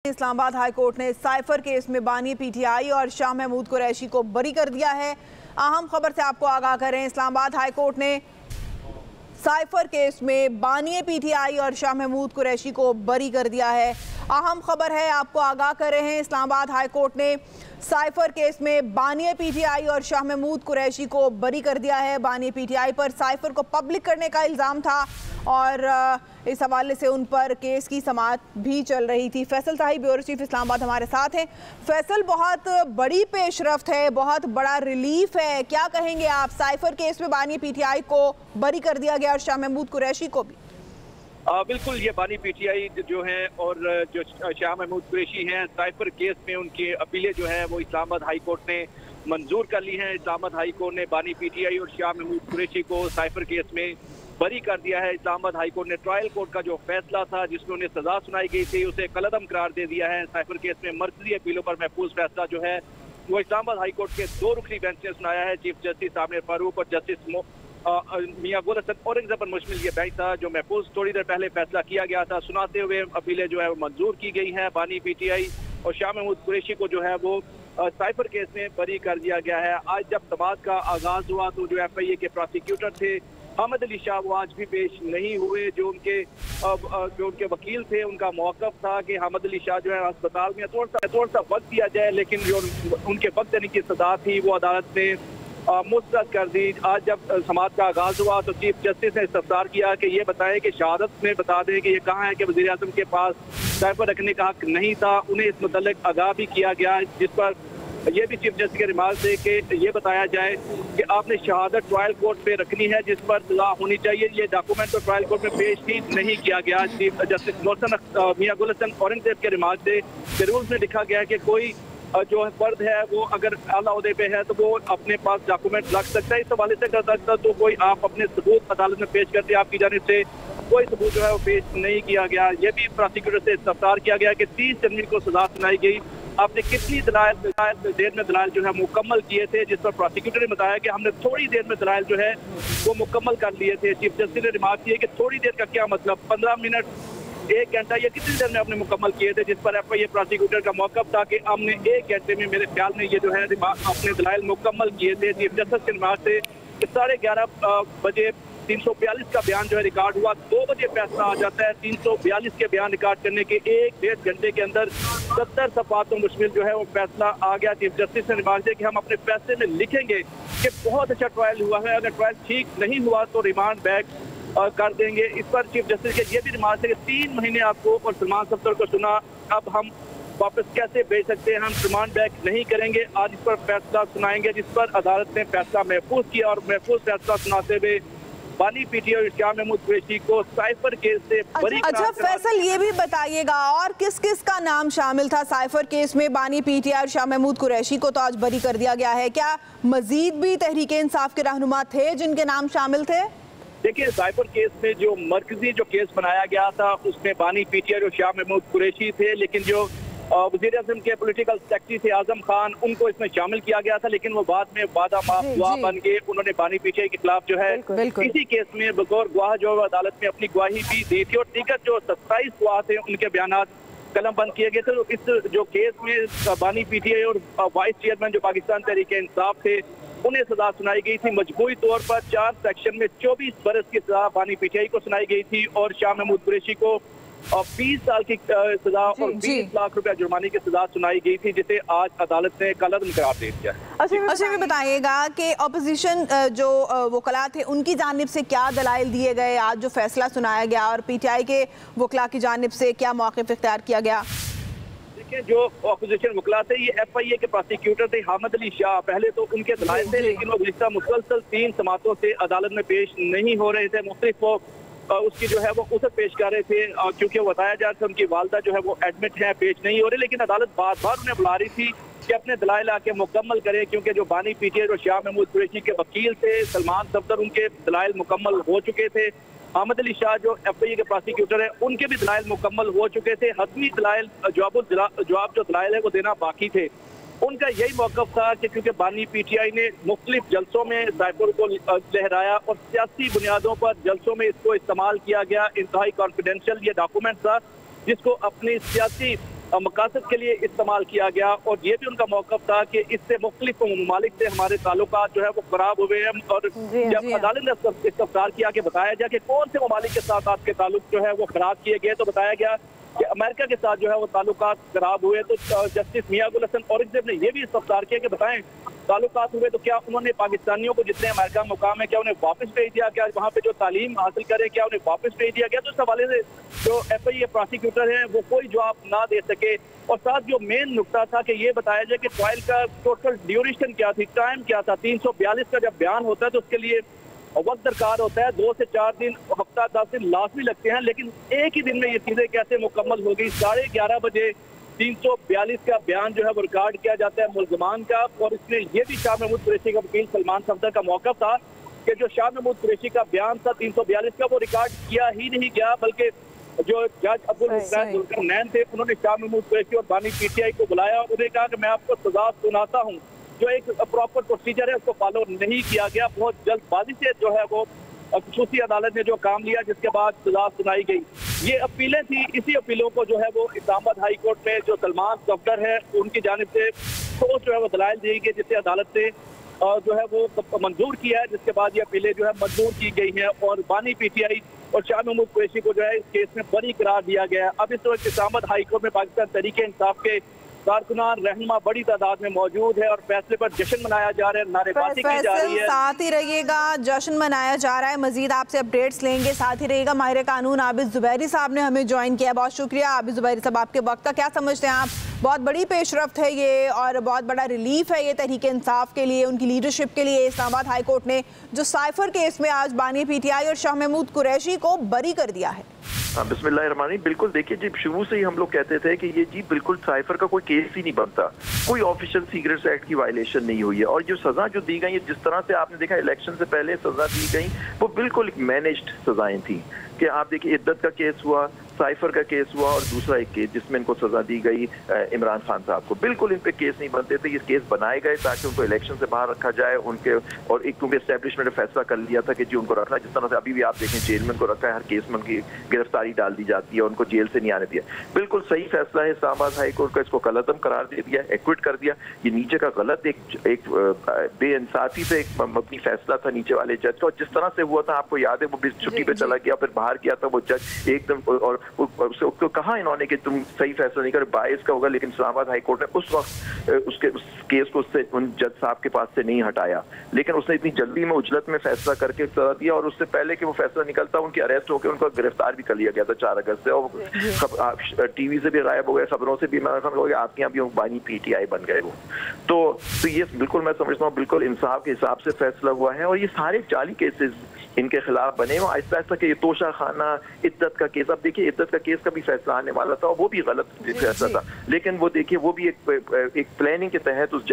Islamabad high court ने cipher case में बानी पीटीआई और शाह महमूद कुरैशी को बरी कर दिया है। अहम खबर से आपको आगाह करें, इस्लामाबाद हाई कोर्ट ने साइफर केस में बानी पीटीआई और शाह महमूद कुरैशी को बरी कर दिया है। अहम खबर है, आपको आगाह कर रहे हैं, इस्लामाबाद हाई कोर्ट ने साइफर केस में बानी पीटीआई और शाह महमूद कुरैशी को बरी कर दिया है। बानी पीटीआई पर साइफर को पब्लिक करने का इल्ज़ाम था और इस हवाले से उन पर केस की समाअत भी चल रही थी। फैसल ताही, ब्यूरो चीफ इस्लामाबाद हमारे साथ हैं। फैसल, बहुत बड़ी पेशरफ्त है, बहुत बड़ा रिलीफ है, क्या कहेंगे आप? साइफर केस में बानी पीटीआई को बरी कर दिया गया और शाह महमूद कुरैशी को भी। बिल्कुल, ये बानी पीटीआई जो है और जो शाह महमूद कुरैशी हैं, साइफर केस में उनकी अपीलें जो है वो इस्लामाबाद हाई कोर्ट ने मंजूर कर ली हैं। इस्लामाबाद हाई कोर्ट ने बानी पीटीआई और शाह महमूद कुरैशी को साइफर केस में बरी कर दिया है। इस्लामाबाद हाई कोर्ट ने ट्रायल कोर्ट का जो फैसला था जिसमें उन्हें सजा सुनाई गई थी उसे कलअदम करार दे दिया है। साइफर केस में मरकजी अपीलों पर महफूज फैसला जो है वो इस्लामाबाद हाई कोर्ट के 2 रुकनी बेंच ने सुनाया है। चीफ जस्टिस आमिर फारूक और जस्टिस मियां गुल हसन औरंगजेब पर मुश्तमिल ये बेंच था जो महफूज थोड़ी देर पहले फैसला किया गया था। सुनाते हुए अपीलें जो है वो मंजूर की गई है। बानी पीटीआई और शाह महमूद कुरैशी को जो है वो साइफर केस में बरी कर दिया गया है। आज जब समाअत का आगाज हुआ तो जो FIA के प्रोसिक्यूटर थे अहमद अली शाह वो आज भी पेश नहीं हुए। जो उनके वकील थे उनका मौक़िफ़ था कि अहमद अली शाह जो है अस्पताल में थोड़ा सा वक्त दिया जाए, लेकिन जो उनके वक्त देने की सजा थी वो अदालत ने मुस्तरद कर दी। आज जब समाअत का आगाज हुआ तो चीफ जस्टिस ने इस्तफसार किया कि ये बताएं कि शहादत में बता दें कि ये कहाँ है कि वज़ीर आज़म के पास साइफर रखने का हक नहीं था। उन्हें इस मुतल्लिक़ आगाह भी किया गया, जिस पर ये भी चीफ जस्टिस के रिमार्क थे कि ये बताया जाए कि आपने शहादत ट्रायल कोर्ट पे रखनी है जिस पर सजा होनी चाहिए। ये डॉक्यूमेंट तो ट्रायल कोर्ट में पेश ही नहीं किया गया। चीफ जस्टिस मियां गुल हसन औरंगजेब के रिमार्क थे कि रूल्स में लिखा गया है कि कोई जो फर्द है वो अगर आला ओहदे पे है तो वो अपने पास डॉक्यूमेंट रख सकता है। इस हवाले से कर सकता तो कोई आप अपने सबूत अदालत में पेश करते, आपकी जानिब से कोई सबूत जो है वो पेश नहीं किया गया। ये भी प्रोसिक्यूटर से इस्तफसार किया गया कि 30 जनवरी को सजा सुनाई गई, आपने कितनी देर में दलाइल जो है मुकम्मल किए थे, जिस पर प्रोसिक्यूटर ने बताया कि हमने थोड़ी देर में दलाइल जो है वो मुकम्मल कर लिए थे। चीफ जस्टिस ने रिमार्क किया कि थोड़ी देर का क्या मतलब, 15 मिनट, 1 घंटा या कितनी देर में आपने मुकम्मल किए थे, जिस पर FIA प्रोसिक्यूटर का मौक़िफ़ था कि हमने 1 घंटे में मेरे ख्याल में ये जो है अपने दलाइल मुकम्मल किए थे। चीफ जस्टिस के रिमार्क से 11:30 बजे 342 का बयान जो है रिकॉर्ड हुआ, 2 बजे फैसला आ जाता है। 342 के बयान रिकॉर्ड करने के 1-1.5 घंटे के अंदर 70 सफ़हातों मुश्मिल जो है वो फैसला आ गया। चीफ जस्टिस ने रिमार्क दिया कि हम अपने फैसले में लिखेंगे कि बहुत अच्छा ट्रायल हुआ है, अगर ट्रायल ठीक नहीं हुआ तो रिमांड बैक कर देंगे। इस पर चीफ जस्टिस के ये भी रिमार्क है कि 3 महीने आपको और सलमान सफ्दर को सुना, अब हम वापस कैसे भेज सकते हैं, हम रिमांड बैक नहीं करेंगे। आज इस पर फैसला सुनाएंगे, जिस पर अदालत ने फैसला महफूज किया और महफूज फैसला सुनाते हुए बानी पीटीआई और शाह महमूद कुरैशी को साइफर केस से बरी। अच्छा फैसल, ये भी बताइएगा और किस किस का नाम शामिल था साइफर केस में? बानी पीटीआई और शाह महमूद कुरैशी को तो आज बरी कर दिया गया है, क्या मजीद भी तहरीक इंसाफ के रहनुमा थे जिनके नाम शामिल थे? देखिए, साइफर केस में जो मरकजी जो केस बनाया गया था उसमें बानी पीटीआई और शाह महमूद कुरैशी थे, लेकिन जो वज़ीर आज़म के पॉलिटिकल सेक्रेटरी थे आजम खान, उनको इसमें शामिल किया गया था, लेकिन वो बाद में वादा माफ गवाह बन गए। उन्होंने बानी पीटीआई के खिलाफ जो है इसी केस में बगौर गवाह जो अदालत में अपनी गवाही भी दी थी और दीगर जो 27 गवाह थे उनके बयान कलम बंद किए गए थे। तो इस जो केस में बानी पीटीआई और वाइस चेयरमैन जो पाकिस्तान तहरीक इंसाफ थे उन्हें सजा सुनाई गई थी। मजबूरी तौर पर 4 सेक्शन में 24 बरस की सजा बानी पीटीआई को सुनाई गई थी और शाह महमूद कुरैशी को 20 साल की सजा और 20 लाख रुपया जुर्माने की सजा सुनाई गई थी, जिसे आज अदालत ने कलअदम करार दे दिया। अच्छा, ये बताइएगा कि अपोजिशन जो वकला थे उनकी जानिब से क्या दलाइल दिए गए, आज जो फैसला सुनाया गया, और पीटीआई के वकला की जानिब से क्या मौक़िफ़ इख्तियार किया गया? देखिए, जो अपोजिशन वकला थे ये FIA के प्रोसिक्यूटर थे अहमद अली शाह। पहले तो उनके दलाइल थे लेकिन वो गुज़िश्ता मुसलसल 3 समातों से अदालत में पेश नहीं हो रहे थे। मुख्तलिफ वो उसकी जो है वो उसर पेश कर रहे थे क्योंकि बताया जा रहा था उनकी वालदा जो है वो एडमिट है, पेश नहीं हो रही, लेकिन अदालत बार बार उन्हें बुला रही थी कि अपने दलाइल आके मुकम्मल करें, क्योंकि जो बानी पीटीआई और शाह महमूद कुरैशी के वकील थे सलमान सफ्दर, उनके दलाइल मुकम्मल हो चुके थे। अहमद अली शाह जो FIA के प्रोसिक्यूटर है उनके भी दलाइल मुकम्मल हो चुके थे। हतमी दलाइल जवाब जो दलाइल है वो देना बाकी थे। उनका यही मौक़िफ़ था कि क्योंकि बानी पीटीआई ने मुख्तलिफ जलसों में साइफर को लहराया और सियासी बुनियादों पर जलसों में इसको इस्तेमाल किया गया, इंतहाई कॉन्फिडेंशियल ये डॉक्यूमेंट था जिसको अपनी सियासी मकासद के लिए इस्तेमाल किया गया। और ये भी उनका मौक़िफ़ था कि इससे मुख्तलिफ ममालिक से हमारे ताल्लुकात जो है वो खराब हुए हैं। और जब अदालत ने इस्तफ़सार किया कि बताया गया कि कौन से ममालिक के साथ आपके ताल्लुक जो है वो खराब किए गए, तो बताया गया कि अमेरिका के साथ जो है वो ताल्लुकात खराब हुए। तो जस्टिस मियां गुल हसन औरंगजेब ने यह भी इस्तफ़सार किया कि बताएं ताल्लुकात हुए तो क्या उन्होंने पाकिस्तानियों को जितने अमेरिका में मुकाम है क्या उन्हें वापस भेज दिया, क्या वहाँ पे जो तालीम हासिल करे क्या उन्हें वापस भेज दिया गया। तो इस हवाले से जो FIA प्रोसिक्यूटर हैं वो कोई जवाब ना दे सके। और साथ जो मेन नुकता था कि ये बताया जाए कि ट्रायल का टोटल ड्यूरेशन क्या थी, टाइम क्या था। 342 का जब बयान होता है तो उसके लिए वक्त दरकार होता है, 2 से 4 दिन, हफ्ता 10 दिन लाजमी लगते हैं। लेकिन एक ही दिन में ये चीजें कैसे मुकम्मल हो गई। 11:30 बजे 342 का बयान जो है वो रिकॉर्ड किया जाता है मुल्ज़मान का। और इसमें यह भी शाह महमूद कुरैशी का वकील सलमान सफदर का मौक़िफ़ था कि जो शाह महमूद कुरैशी का बयान था 342 का वो रिकॉर्ड किया ही नहीं गया, बल्कि जो जज अब्दुल हुसैन जुल्करनैन थे उन्होंने शाह महमूद कुरैशी और बानी PTI को बुलाया और उन्हें कहा कि मैं आपको सजा सुनाता हूँ। जो एक प्रॉपर प्रोसीजर है उसको फॉलो नहीं किया गया। बहुत जल्दबाजी से जो है वो खसूसी अदालत ने जो काम लिया जिसके बाद सजा सुनाई गई। ये अपीलें थी, इसी अपीलों को जो है वो इस्लामाबाद हाई कोर्ट में जो सलमान सफदर है उनकी जानिब से तो जो है वो दलाइल दी गई जिससे अदालत ने जो है वो मंजूर किया है, जिसके बाद ये अपीलें जो है मंजूर की गई हैं और बानी PTI और शाह महमूद कुरैशी को जो है इस केस में बरी करार दिया गया है। अब इस वक्त इस्लामाबाद हाई कोर्ट में पाकिस्तान तहरीक इंसाफ के कारकुनान रहनुमा बड़ी तादाद में मौजूद है और फैसले पर जश्न मनाया जा रहा है, नारेबाजी की जा रही है। साथ ही रहिएगा, जश्न मनाया जा रहा है। मजीद आपसे अपडेट्स लेंगे, साथ ही रहिएगा। माहिर कानून आबिद जुबैरी साहब ने हमें ज्वाइन किया, बहुत शुक्रिया आबिद जुबैरी साहब आपके वक्त का। क्या समझते हैं आप, बहुत बड़ी पेशरफ्त है ये और बहुत बड़ा रिलीफ है ये तहरीक इंसाफ के लिए, उनकी लीडरशिप के लिए। इस्लामाबाद हाई कोर्ट ने जो साइफर केस में आज बानी PTI और शाह महमूद कुरैशी को बरी कर दिया है। हाँ, बिस्मिल्लाहिर्रहमानिर्रहीम। बिल्कुल, देखिए जी शुरू से ही हम लोग कहते थे कि ये जी बिल्कुल साइफर का कोई केस ही नहीं बनता, कोई ऑफिशियल सीक्रेट्स एक्ट की वायलेशन नहीं हुई है। और जो सजा जो दी गई, जिस तरह से आपने देखा इलेक्शन से पहले सजा दी गई, वो बिल्कुल मैनेज्ड सजाएं थी कि आप देखिए इद्दत का केस हुआ, साइफर का केस हुआ और दूसरा एक केस जिसमें इनको सजा दी गई इमरान खान साहब को। बिल्कुल इन पे केस नहीं बनते थे, ये केस बनाए गए ताकि उनको इलेक्शन से बाहर रखा जाए उनके। और एक क्योंकि एस्टेब्लिशमेंट ने फैसला कर लिया था कि जी उनको रखना, जिस तरह से अभी भी आप देखें जेल में उनको रखा है, हर केस में उनकी गिरफ्तारी डाल दी जाती है, उनको जेल से नहीं आने दिया। बिल्कुल सही फैसला है इस्लामाबाद हाई कोर्ट का, इसको कलअदम करार दे दिया, एक्विट कर दिया। ये नीचे का गलत एक बेइंसाफी से एक मबनी फैसला था नीचे वाले जज का। और जिस तरह से हुआ था आपको याद है, वो भी छुट्टी पे चला गया, फिर बाहर गया था वो जज एकदम, और कहा इन्होंने कि तुम सही फैसला नहीं कर, बायस का होगा। लेकिन इस्लामाबाद हाई कोर्ट ने उस वक्त उस केस को उससे उन जज साहब के पास से नहीं हटाया, लेकिन उसने इतनी जल्दी में उजलत में फैसला करके सजा दिया। और उससे पहले कि वो फैसला निकलता उनकी अरेस्ट होकर उनको गिरफ्तार भी कर लिया गया था 4 अगस्त से। और टीवी से भी गायब हो गए, खबरों से भी आपके यहाँ भी बानी PTI बन गए वो। तो ये बिल्कुल मैं समझता हूँ बिल्कुल इंसाफ के हिसाब से फैसला हुआ है। और ये सारे 40 केसेस इनके खिलाफ बने हुए आहिस्ता आहिस्ता के, ये तोशा खाना, इद्दत का केस, अब देखिए इद्दत का केस का भी फैसला आने वाला था और वो भी गलत फैसला था, लेकिन वो देखिए वो भी एक प्लानिंग के तहत उस